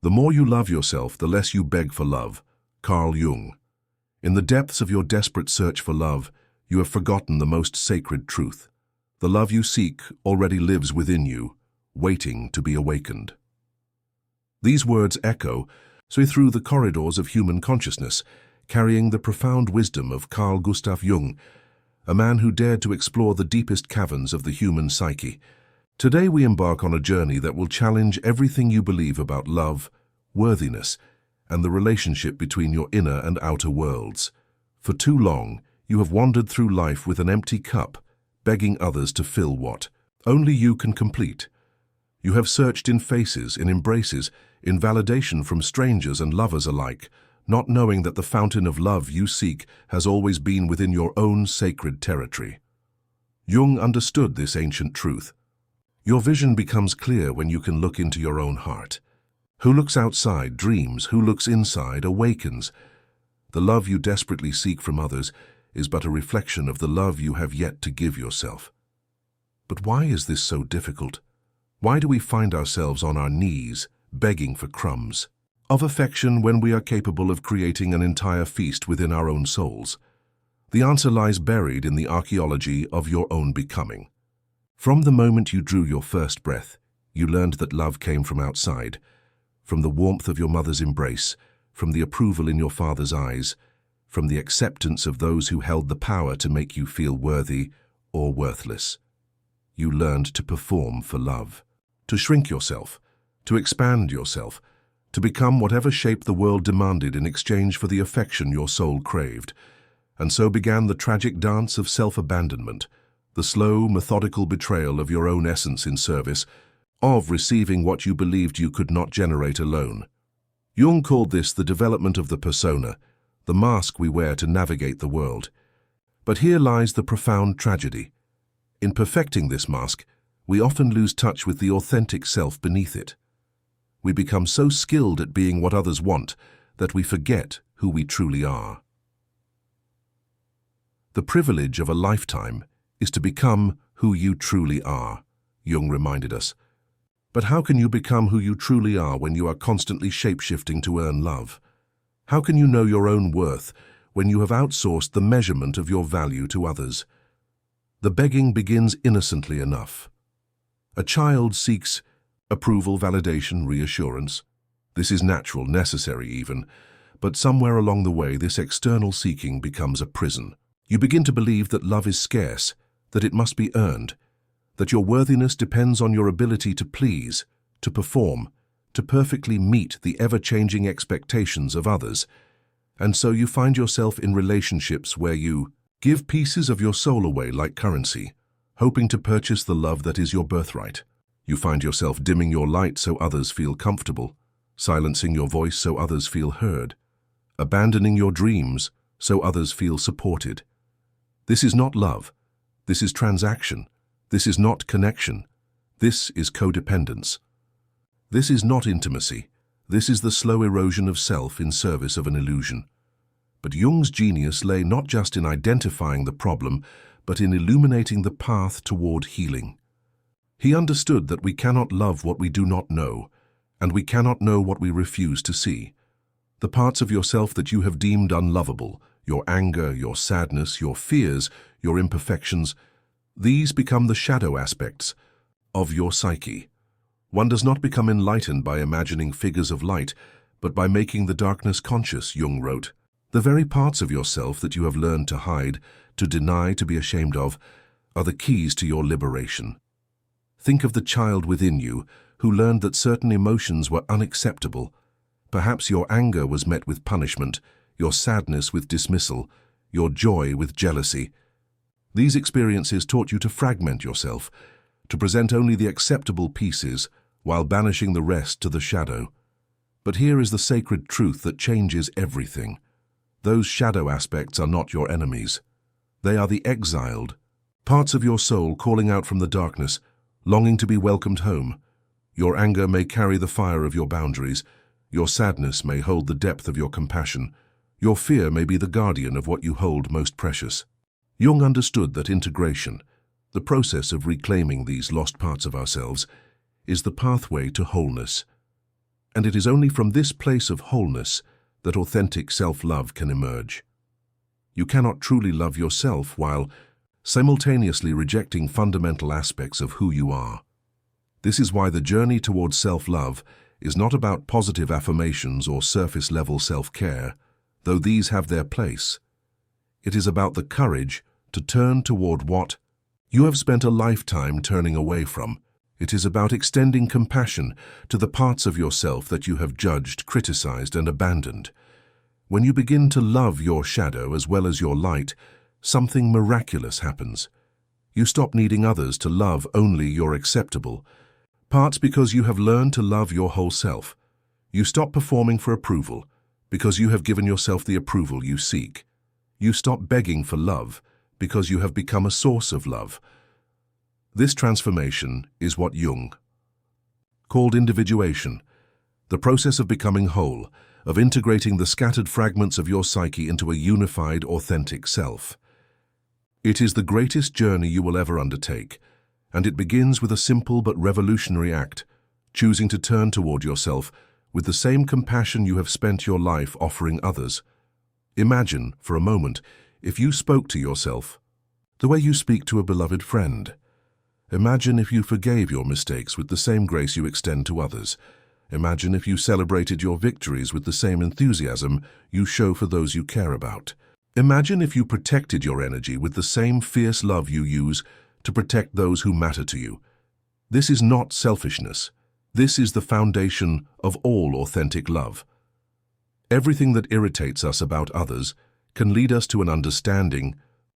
The more you love yourself, the less you beg for love. Carl Jung. In the depths of your desperate search for love, you have forgotten the most sacred truth. The love you seek already lives within you, waiting to be awakened. These words echo through the corridors of human consciousness, carrying the profound wisdom of Carl Gustav Jung, a man who dared to explore the deepest caverns of the human psyche. Today we embark on a journey that will challenge everything you believe about love, worthiness, and the relationship between your inner and outer worlds. For too long, you have wandered through life with an empty cup, begging others to fill what only you can complete. You have searched in faces, in embraces, in validation from strangers and lovers alike, not knowing that the fountain of love you seek has always been within your own sacred territory. Jung understood this ancient truth. Your vision becomes clear when you can look into your own heart. Who looks outside dreams, who looks inside awakens. The love you desperately seek from others is but a reflection of the love you have yet to give yourself. But why is this so difficult? Why do we find ourselves on our knees, begging for crumbs of affection when we are capable of creating an entire feast within our own souls? The answer lies buried in the archaeology of your own becoming. From the moment you drew your first breath, you learned that love came from outside, from the warmth of your mother's embrace, from the approval in your father's eyes, from the acceptance of those who held the power to make you feel worthy or worthless. You learned to perform for love, to shrink yourself, to expand yourself, to become whatever shape the world demanded in exchange for the affection your soul craved. And so began the tragic dance of self-abandonment, the slow, methodical betrayal of your own essence in service of receiving what you believed you could not generate alone. Jung called this the development of the persona, the mask we wear to navigate the world. But here lies the profound tragedy. In perfecting this mask, we often lose touch with the authentic self beneath it. We become so skilled at being what others want that we forget who we truly are. The privilege of a lifetime is to become who you truly are, Jung reminded us. But how can you become who you truly are when you are constantly shape-shifting to earn love? How can you know your own worth when you have outsourced the measurement of your value to others? The begging begins innocently enough. A child seeks approval, validation, reassurance. This is natural, necessary even, but somewhere along the way this external seeking becomes a prison. You begin to believe that love is scarce, that it must be earned, that your worthiness depends on your ability to please, to perform, to perfectly meet the ever-changing expectations of others. And so you find yourself in relationships where you give pieces of your soul away like currency, hoping to purchase the love that is your birthright. You find yourself dimming your light so others feel comfortable, silencing your voice so others feel heard, abandoning your dreams so others feel supported. This is not love. This is transaction. This is not connection. This is codependence. This is not intimacy. This is the slow erosion of self in service of an illusion. But Jung's genius lay not just in identifying the problem, but in illuminating the path toward healing. He understood that we cannot love what we do not know, and we cannot know what we refuse to see. The parts of yourself that you have deemed unlovable, your anger, your sadness, your fears, your imperfections, these become the shadow aspects of your psyche. One does not become enlightened by imagining figures of light, but by making the darkness conscious, Jung wrote. The very parts of yourself that you have learned to hide, to deny, to be ashamed of, are the keys to your liberation. Think of the child within you who learned that certain emotions were unacceptable. Perhaps your anger was met with punishment, your sadness with dismissal, your joy with jealousy. These experiences taught you to fragment yourself, to present only the acceptable pieces while banishing the rest to the shadow. But here is the sacred truth that changes everything. Those shadow aspects are not your enemies. They are the exiled, parts of your soul calling out from the darkness, longing to be welcomed home. Your anger may carry the fire of your boundaries. Your sadness may hold the depth of your compassion. Your fear may be the guardian of what you hold most precious. Jung understood that integration, the process of reclaiming these lost parts of ourselves, is the pathway to wholeness. And it is only from this place of wholeness that authentic self-love can emerge. You cannot truly love yourself while simultaneously rejecting fundamental aspects of who you are. This is why the journey towards self-love is not about positive affirmations or surface-level self-care, though these have their place. It is about the courage to turn toward what you have spent a lifetime turning away from. It is about extending compassion to the parts of yourself that you have judged, criticized, and abandoned. When you begin to love your shadow as well as your light, something miraculous happens. You stop needing others to love only your acceptable parts because you have learned to love your whole self. You stop performing for approval because you have given yourself the approval you seek. You stop begging for love because you have become a source of love. This transformation is what Jung called individuation, the process of becoming whole, of integrating the scattered fragments of your psyche into a unified, authentic self. It is the greatest journey you will ever undertake, and it begins with a simple but revolutionary act, choosing to turn toward yourself with the same compassion you have spent your life offering others. Imagine, for a moment, if you spoke to yourself the way you speak to a beloved friend. Imagine if you forgave your mistakes with the same grace you extend to others. Imagine if you celebrated your victories with the same enthusiasm you show for those you care about. Imagine if you protected your energy with the same fierce love you use to protect those who matter to you. This is not selfishness. This is the foundation of all authentic love. Everything that irritates us about others can lead us to an understanding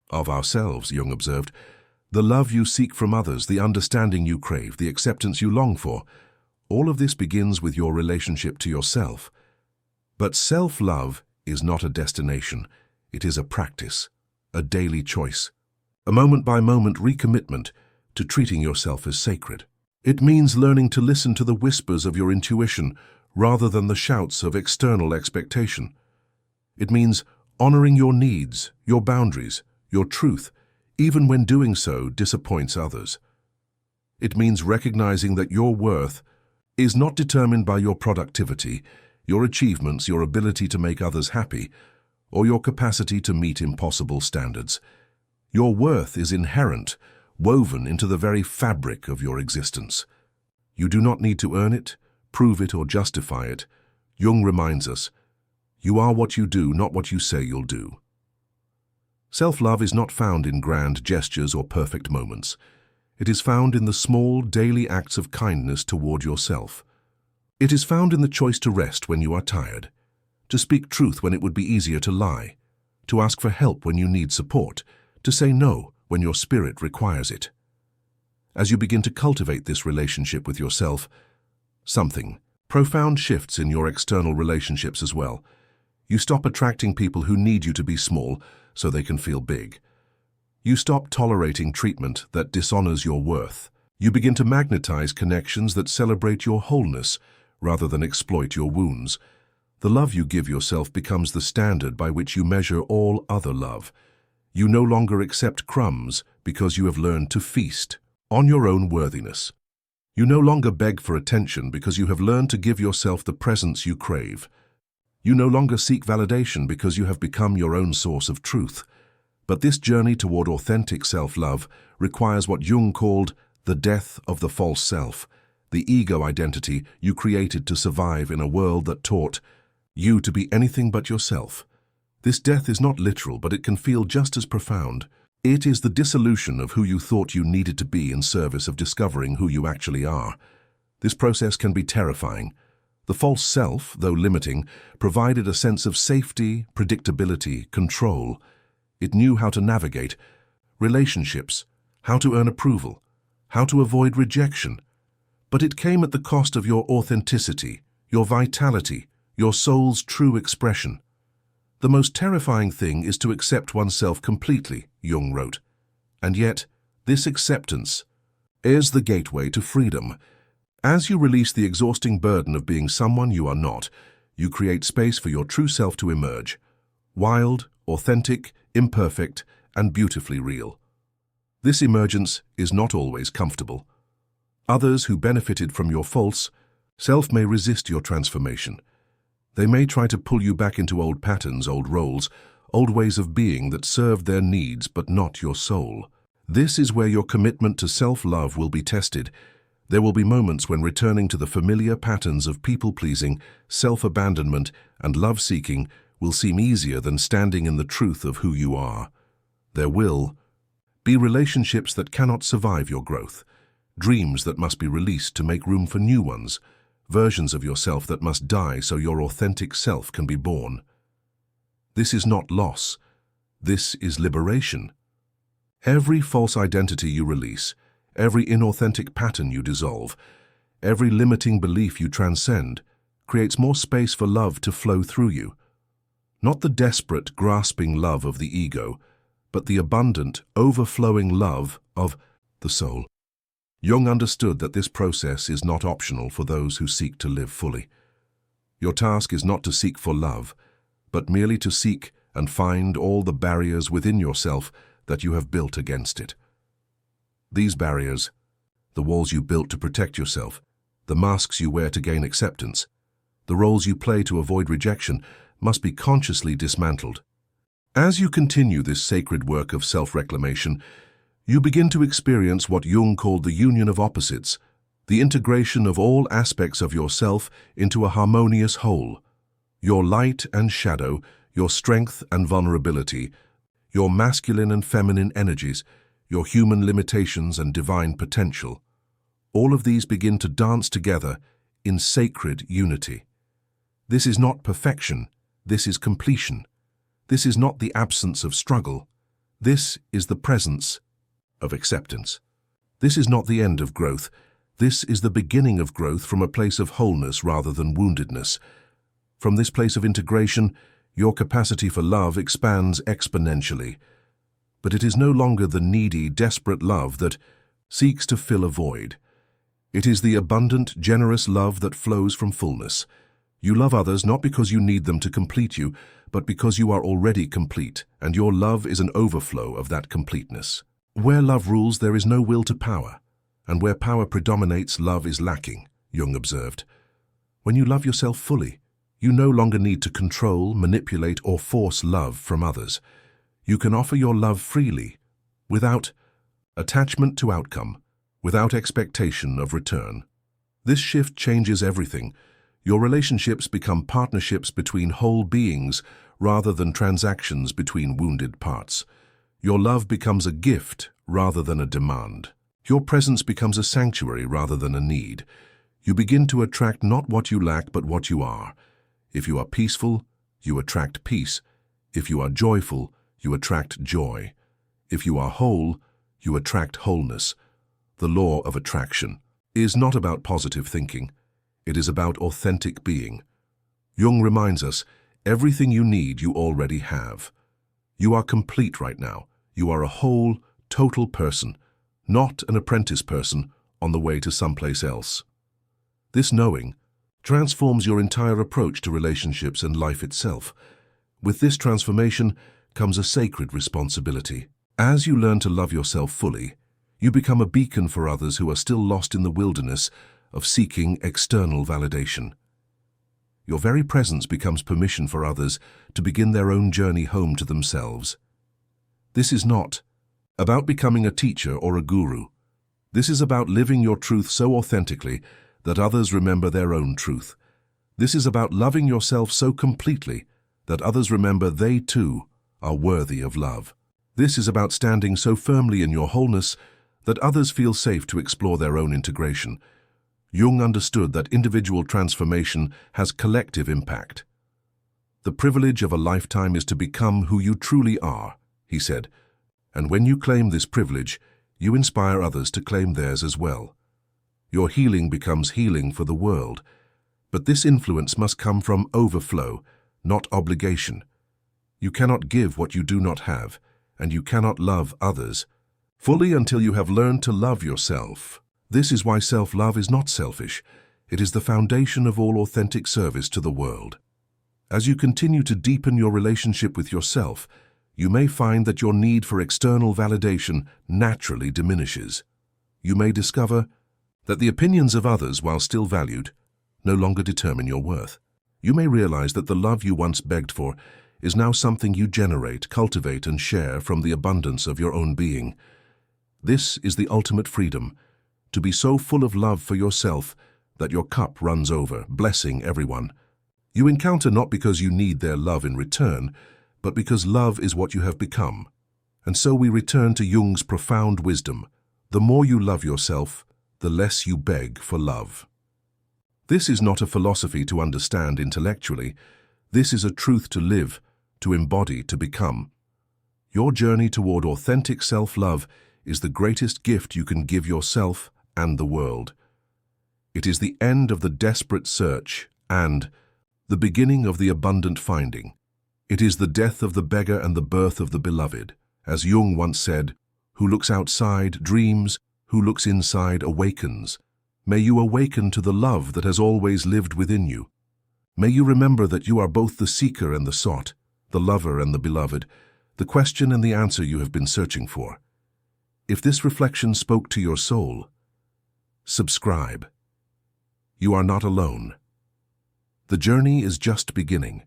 of ourselves, Jung observed. The love you seek from others, the understanding you crave, the acceptance you long for, all of this begins with your relationship to yourself. But self-love is not a destination. It is a practice, a daily choice, a moment-by-moment recommitment to treating yourself as sacred. It means learning to listen to the whispers of your intuition rather than the shouts of external expectation. It means honoring your needs, your boundaries, your truth, even when doing so disappoints others. It means recognizing that your worth is not determined by your productivity, your achievements, your ability to make others happy, or your capacity to meet impossible standards. Your worth is inherent, woven into the very fabric of your existence. You do not need to earn it, prove it, or justify it. Jung reminds us, you are what you do, not what you say you'll do. Self-love is not found in grand gestures or perfect moments. It is found in the small, daily acts of kindness toward yourself. It is found in the choice to rest when you are tired, to speak truth when it would be easier to lie, to ask for help when you need support, to say no when your spirit requires it. As you begin to cultivate this relationship with yourself, something profound shifts in your external relationships as well. You stop attracting people who need you to be small so they can feel big. You stop tolerating treatment that dishonors your worth. You begin to magnetize connections that celebrate your wholeness rather than exploit your wounds. The love you give yourself becomes the standard by which you measure all other love. You no longer accept crumbs because you have learned to feast on your own worthiness. You no longer beg for attention because you have learned to give yourself the presence you crave. You no longer seek validation because you have become your own source of truth. But this journey toward authentic self-love requires what Jung called the death of the false self, the ego identity you created to survive in a world that taught you to be anything but yourself. This death is not literal, but it can feel just as profound. It is the dissolution of who you thought you needed to be in service of discovering who you actually are. This process can be terrifying. The false self, though limiting, provided a sense of safety, predictability, control. It knew how to navigate relationships, how to earn approval, how to avoid rejection. But it came at the cost of your authenticity, your vitality, your soul's true expression. The most terrifying thing is to accept oneself completely, Jung wrote. And yet, this acceptance is the gateway to freedom. As you release the exhausting burden of being someone you are not, you create space for your true self to emerge. Wild, authentic, imperfect, and beautifully real. This emergence is not always comfortable. Others who benefited from your false Self may resist your transformation. They may try to pull you back into old patterns, old roles, old ways of being that served their needs but not your soul. This is where your commitment to self-love will be tested. There will be moments when returning to the familiar patterns of people-pleasing, self-abandonment, and love-seeking will seem easier than standing in the truth of who you are. There will be relationships that cannot survive your growth, dreams that must be released to make room for new ones, versions of yourself that must die so your authentic self can be born. This is not loss. This is liberation. Every false identity you release, every inauthentic pattern you dissolve, every limiting belief you transcend, creates more space for love to flow through you. Not the desperate, grasping love of the ego, but the abundant, overflowing love of the soul. Jung understood that this process is not optional for those who seek to live fully. Your task is not to seek for love, but merely to seek and find all the barriers within yourself that you have built against it. These barriers, the walls you built to protect yourself, the masks you wear to gain acceptance, the roles you play to avoid rejection, must be consciously dismantled. As you continue this sacred work of self-reclamation, you begin to experience what Jung called the union of opposites, the integration of all aspects of yourself into a harmonious whole. Your light and shadow, your strength and vulnerability, your masculine and feminine energies, your human limitations and divine potential. All of these begin to dance together in sacred unity. This is not perfection, this is completion. This is not the absence of struggle. This is the presence of acceptance. This is not the end of growth. This is the beginning of growth from a place of wholeness rather than woundedness. From this place of integration, your capacity for love expands exponentially. But it is no longer the needy, desperate love that seeks to fill a void. It is the abundant, generous love that flows from fullness. You love others not because you need them to complete you, but because you are already complete, and your love is an overflow of that completeness. Where love rules, there is no will to power, and where power predominates, love is lacking, Jung observed. When you love yourself fully, you no longer need to control, manipulate, or force love from others. You can offer your love freely, without attachment to outcome, without expectation of return. This shift changes everything. Your relationships become partnerships between whole beings rather than transactions between wounded parts. Your love becomes a gift rather than a demand. Your presence becomes a sanctuary rather than a need. You begin to attract not what you lack but what you are. If you are peaceful, you attract peace. If you are joyful, you attract joy. If you are whole, you attract wholeness. The law of attraction is not about positive thinking. It is about authentic being. Jung reminds us, everything you need you already have. You are complete right now. You are a whole, total person, not an apprentice person on the way to someplace else. This knowing transforms your entire approach to relationships and life itself. With this transformation comes a sacred responsibility. As you learn to love yourself fully, you become a beacon for others who are still lost in the wilderness of seeking external validation. Your very presence becomes permission for others to begin their own journey home to themselves. This is not about becoming a teacher or a guru. This is about living your truth so authentically that others remember their own truth. This is about loving yourself so completely that others remember they too are worthy of love. This is about standing so firmly in your wholeness that others feel safe to explore their own integration. Jung understood that individual transformation has collective impact. The privilege of a lifetime is to become who you truly are, he said, and when you claim this privilege, you inspire others to claim theirs as well. Your healing becomes healing for the world, but this influence must come from overflow, not obligation. You cannot give what you do not have, and you cannot love others fully until you have learned to love yourself. This is why self-love is not selfish. It is the foundation of all authentic service to the world. As you continue to deepen your relationship with yourself, you may find that your need for external validation naturally diminishes. You may discover that the opinions of others, while still valued, no longer determine your worth. You may realize that the love you once begged for is now something you generate, cultivate, and share from the abundance of your own being. This is the ultimate freedom, to be so full of love for yourself that your cup runs over, blessing everyone. You encounter not because you need their love in return, but because love is what you have become. And so we return to Jung's profound wisdom. The more you love yourself, the less you beg for love. This is not a philosophy to understand intellectually. This is a truth to live, to embody, to become. Your journey toward authentic self-love is the greatest gift you can give yourself and the world. It is the end of the desperate search and the beginning of the abundant finding. It is the death of the beggar and the birth of the beloved. As Jung once said, "Who looks outside dreams, who looks inside awakens." May you awaken to the love that has always lived within you. May you remember that you are both the seeker and the sought, the lover and the beloved, the question and the answer you have been searching for. If this reflection spoke to your soul, subscribe. You are not alone. The journey is just beginning.